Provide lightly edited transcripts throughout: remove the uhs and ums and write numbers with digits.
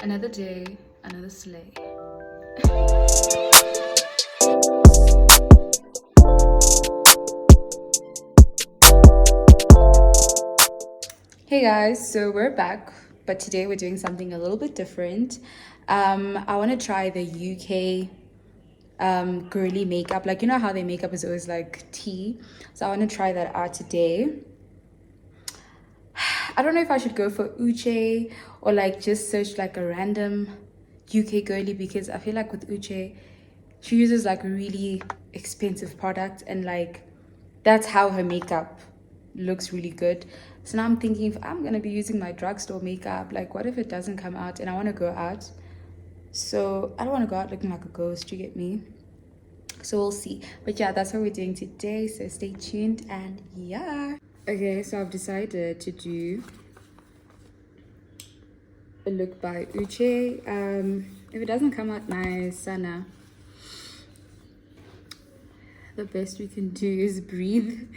Another day, another sleigh. Hey guys, so we're back, but today we're doing something a little bit different. I want to try the UK girly makeup. Like, you know how their makeup is always like tea, so I want to try that out today. I don't know if I should go for Uche or like just search like a random UK girly, because I feel like with Uche, she uses like really expensive products, and like that's how her makeup looks really good. So now I'm thinking, if I'm gonna be using my drugstore makeup, like what if it doesn't come out and I want to go out? So I don't want to go out looking like a ghost, you get me? So we'll see. But yeah, that's what we're doing today, so stay tuned. And yeah, okay, so I've decided to do a look by Uche. If it doesn't come out nice, Sana, the best we can do is breathe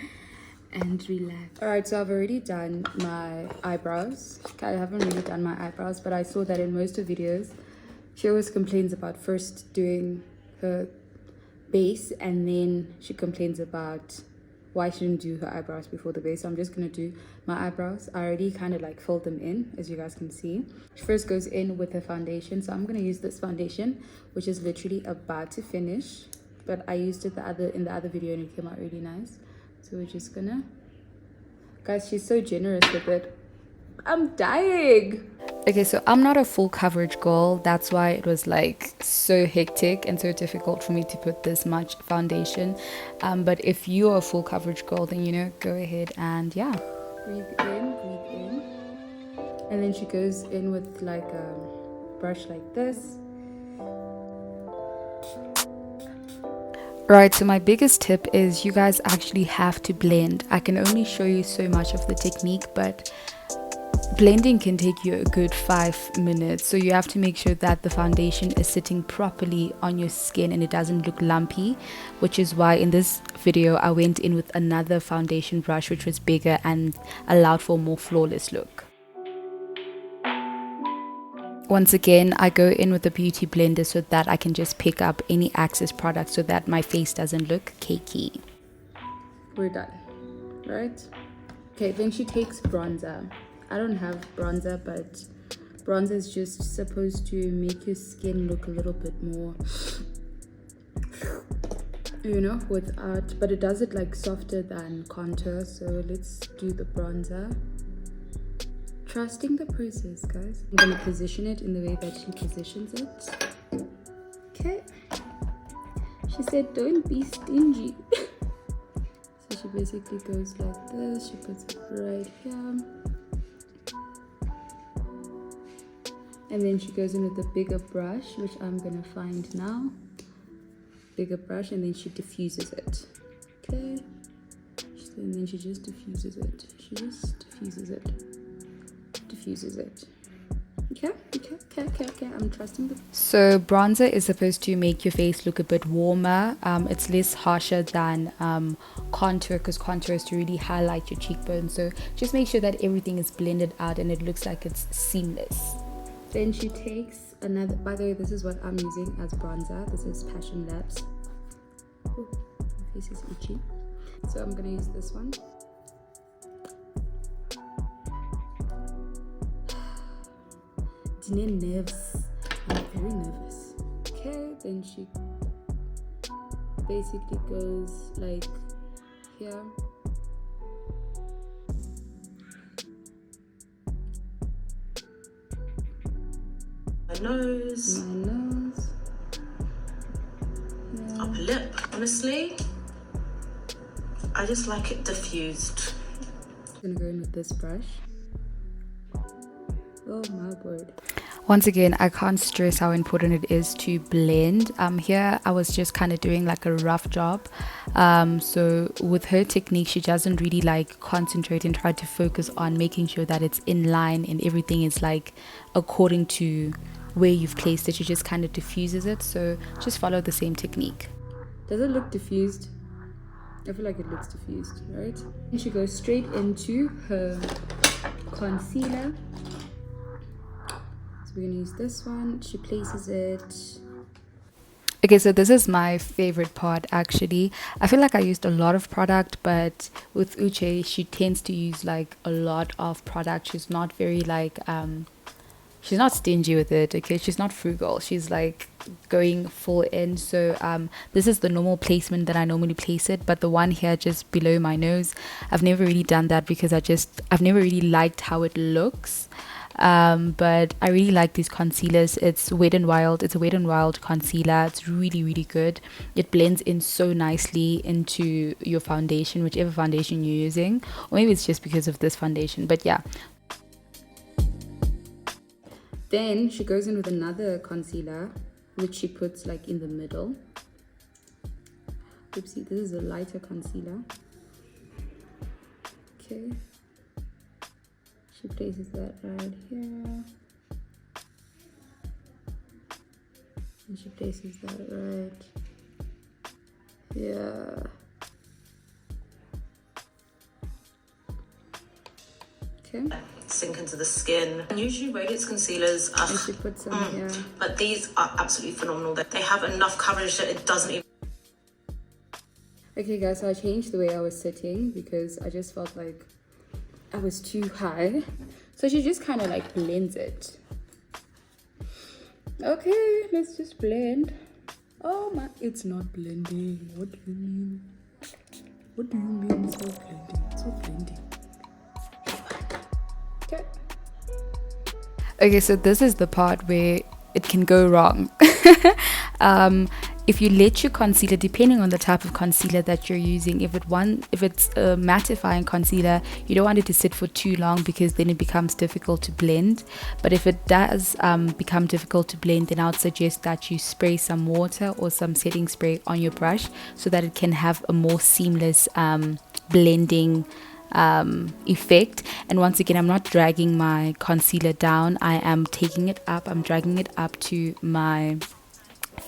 and relax. All right, so I've already done my eyebrows. Okay, I haven't really done my eyebrows, but I saw that in most of videos she always complains about first doing her base, and then she complains about why she didn't do her eyebrows before the base. So I'm just gonna do my eyebrows. I already kind of like filled them in, as you guys can see. She first goes in with her foundation, so I'm gonna use this foundation, which is literally about to finish, but I used it in the other video and it came out really nice. So we're just gonna, guys, she's so generous with it. I'm dying. Okay, so I'm not a full coverage girl. That's why it was like so hectic and so difficult for me to put this much foundation. But if you are a full coverage girl, then, you know, go ahead and yeah. Breathe in, breathe in. And then she goes in with like a brush like this. Right, so my biggest tip is you guys actually have to blend. I can only show you so much of the technique, but blending can take you a good 5 minutes. So you have to make sure that the foundation is sitting properly on your skin and it doesn't look lumpy, which is why in this video I went in with another foundation brush which was bigger and allowed for a more flawless look. Once again, I go in with a beauty blender so that I can just pick up any excess product so that my face doesn't look cakey. We're done, right? Okay, then she takes bronzer. I don't have bronzer, but bronzer is just supposed to make your skin look a little bit more, you know, without, but it does it like softer than contour. So let's do the bronzer. Trusting the process, guys. I'm gonna position it in the way that she positions it. Okay. She said, don't be stingy. So she basically goes like this. She puts it right here. And then she goes in with a bigger brush, which I'm gonna find now. Bigger brush, and then she diffuses it. Okay. And then she just diffuses it. She just diffuses it. Diffuses it. Okay. I'm trusting the. So bronzer is supposed to make your face look a bit warmer. It's less harsher than contour, because contour is to really highlight your cheekbones. So just make sure that everything is blended out and it looks like it's seamless. Then she takes another. By the way, this is what I'm using as bronzer. This is Passion Labs. Ooh, my face is itchy. So I'm gonna use this one. Nerves. I'm very nervous. Okay, then she basically goes like here. My nose. Yeah. Upper lip. Honestly, I just like it diffused. I'm gonna go in with this brush. Oh my word. Once again, I can't stress how important it is to blend. Here I was just kind of doing like a rough job. So with her technique, she doesn't really like concentrate and try to focus on making sure that it's in line and everything is like according to where you've placed it. She just kind of diffuses it. So just follow the same technique. Does it look diffused? I feel like it looks diffused, right? And she goes straight into her concealer. we're gonna use this one. She places it. Okay, so this is my favorite part actually. I feel like I used a lot of product, but with Uche, she tends to use like a lot of product. She's not very like she's not stingy with it. Okay, she's not frugal. She's like going full in. So this is the normal placement that I normally place it, but the one here just below my nose, I've never really done that because I've never really liked how it looks. But I really like these concealers. It's Wet n Wild. It's a Wet n Wild concealer. It's really, really good. It blends in so nicely into your foundation, whichever foundation you're using, or maybe it's just because of this foundation, but yeah. Then she goes in with another concealer, which she puts like in the middle. Oopsie, this is a lighter concealer. Okay. She places that right here. And she places that right here. Okay. Sink into the skin. And usually radiance concealers are, and she puts some here. But these are absolutely phenomenal. They have enough coverage that it doesn't even. Okay guys, so I changed the way I was sitting because I just felt like I was too high. So she just kind of like blends it. Okay, let's just blend. Oh my, it's not blending. What do you mean? What do you mean it's not blending? It's not blending. Okay. Okay, so this is the part where it can go wrong. If you let your concealer, depending on the type of concealer that you're using, if it's a mattifying concealer, you don't want it to sit for too long because then it becomes difficult to blend. But if it does become difficult to blend, then I would suggest that you spray some water or some setting spray on your brush so that it can have a more seamless blending effect. And once again, I'm not dragging my concealer down, I am taking it up, I'm dragging it up to my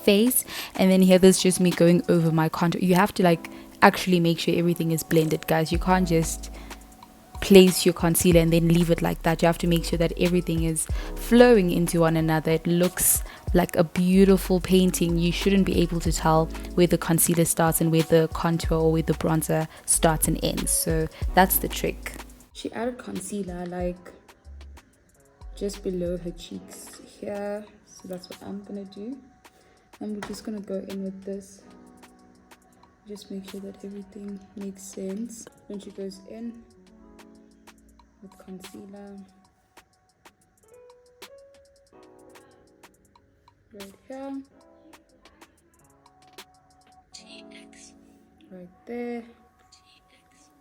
face, and then here there's just me going over my contour. You have to like actually make sure everything is blended, guys. You can't just place your concealer and then leave it like that. You have to make sure that everything is flowing into one another. It looks like a beautiful painting. You shouldn't be able to tell where the concealer starts and where the contour or where the bronzer starts and ends. So that's the trick. She added concealer like just below her cheeks here, so that's what I'm gonna do. And we're just gonna go in with this, just make sure that everything makes sense. When she goes in with concealer right here, right there.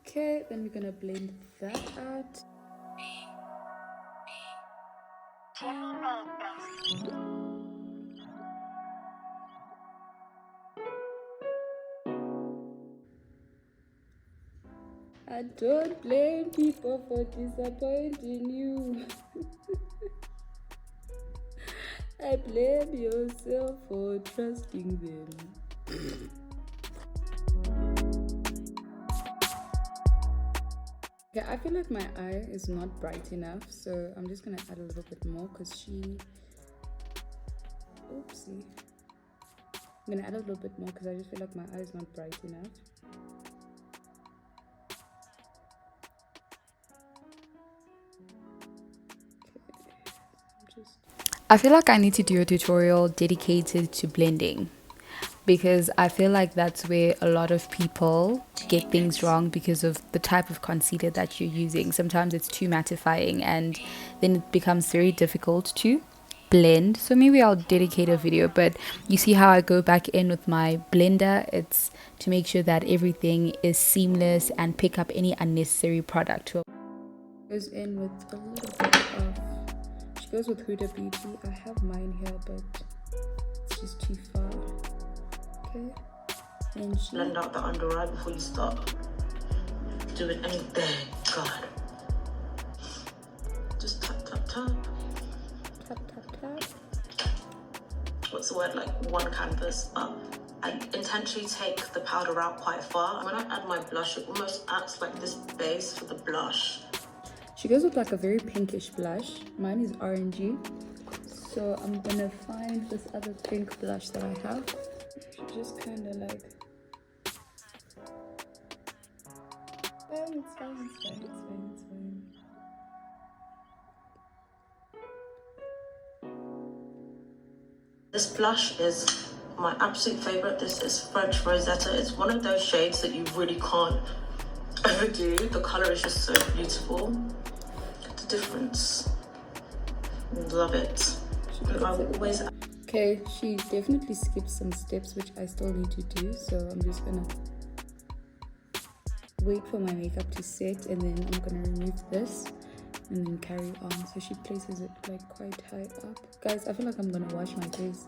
Okay, then we're gonna blend that out. I don't blame people for disappointing you. I blame yourself for trusting them. Okay, I feel like my eye is not bright enough, so I'm just gonna add a little bit more because oopsie. I'm gonna add a little bit more because I just feel like my eye is not bright enough. I feel like I need to do a tutorial dedicated to blending, because I feel like that's where a lot of people get things wrong because of the type of concealer that you're using. Sometimes it's too mattifying and then it becomes very difficult to blend. So maybe I'll dedicate a video, but you see how I go back in with my blender? It's to make sure that everything is seamless and pick up any unnecessary product. Goes in with a little bit of, she goes with Huda Beauty. I have mine here, but it's just too far. Okay, and she Blend out the under eye before you start doing anything. God, just tap tap tap tap tap tap. What's the word, like one canvas up. I intentionally take the powder out quite far. When I add my blush, it almost acts like this base for the blush. She goes with like a very pinkish blush. Mine is orangey, So I'm gonna find this other pink blush that I have. Just kind of like, oh, it's fine, it's fine, it's fine, it's fine. This blush is my absolute favorite. This is French Rosetta. It's one of those shades that you really can't overdo. The color is just so beautiful. The difference, love it. Okay, she definitely skipped some steps which I still need to do, so I'm just gonna wait for my makeup to set, and then I'm gonna remove this and then carry on. So she places it like quite high up. Guys, I feel like I'm gonna wash my face.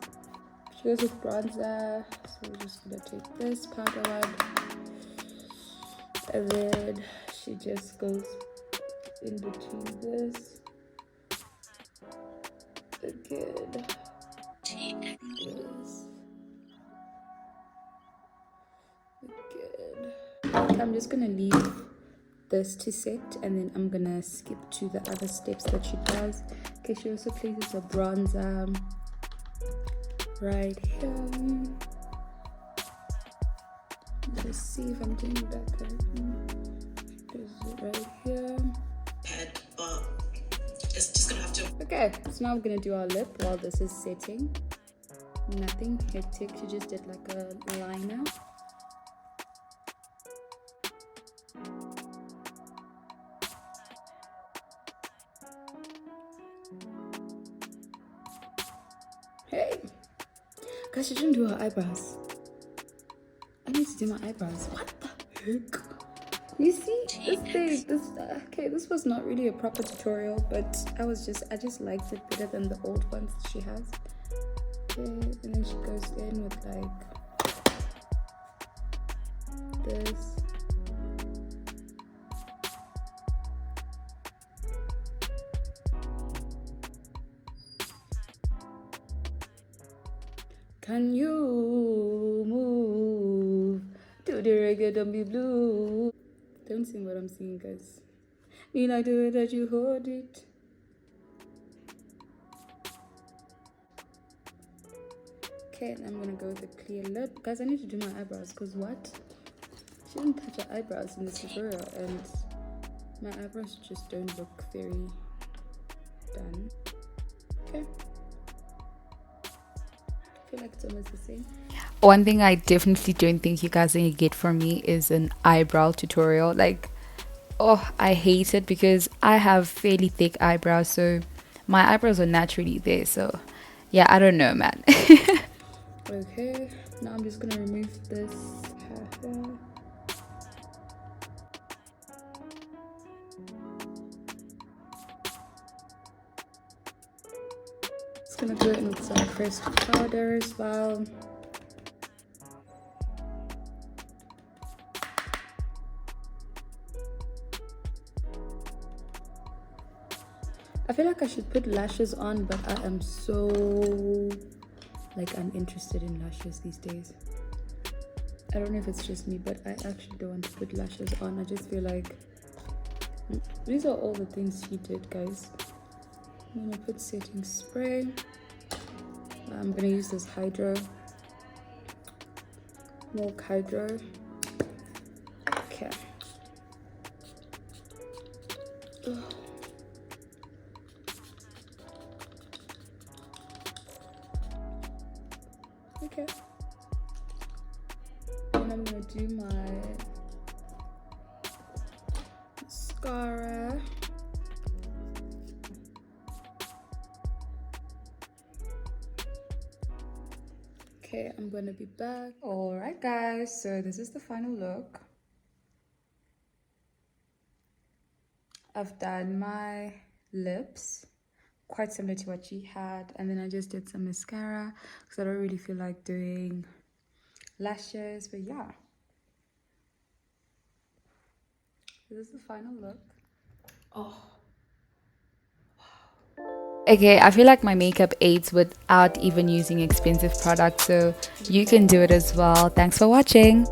She goes with bronzer, so we're just gonna take this powder one, and then she just goes in between this again. Yes. Again. I'm just gonna leave this to set, and then I'm gonna skip to the other steps that she does. Okay, she also places a bronzer right here. Let's see if I'm doing that correctly. There's it right here. But it's just gonna have to. Okay, so now I'm gonna do our lip while this is setting. Nothing hectic. She just did like a liner. Hey, guys, she didn't do her eyebrows. I need to do my eyebrows. What the heck? You see, this was not really a proper tutorial, but I just liked it better than the old ones that she has. Okay, and then she goes in with like this. Can you move to the reggae, don't be blue? Don't sing what I'm singing, guys. Me like the way that you hold it. Okay, and I'm gonna go with a clear lip. Guys, I need to do my eyebrows, because what? She didn't touch her eyebrows in this tutorial, and my eyebrows just don't look very done. Okay. I feel like it's almost the same. One thing I definitely don't think you guys are gonna get from me is an eyebrow tutorial. Like, oh, I hate it because I have fairly thick eyebrows, so my eyebrows are naturally there. So yeah, I don't know, man. Okay, now I'm just gonna remove this hair here. Just gonna go in with some pressed powder as well. I feel like I should put lashes on, but I am so like uninterested in lashes these days. I don't know if it's just me, but I actually don't want to put lashes on. I just feel like these are all the things she did, guys. I'm gonna put setting spray. I'm gonna use this milk hydro. Okay. Ugh. Okay. And I'm gonna do my mascara. Okay, I'm gonna be back. All right, guys, so this is the final look. I've done my lips, quite similar to what she had, and then I just did some mascara because I don't really feel like doing lashes. But yeah, this is the final look. Oh wow. Okay, I feel like my makeup aids without even using expensive products, so you can do it as well. Thanks for watching.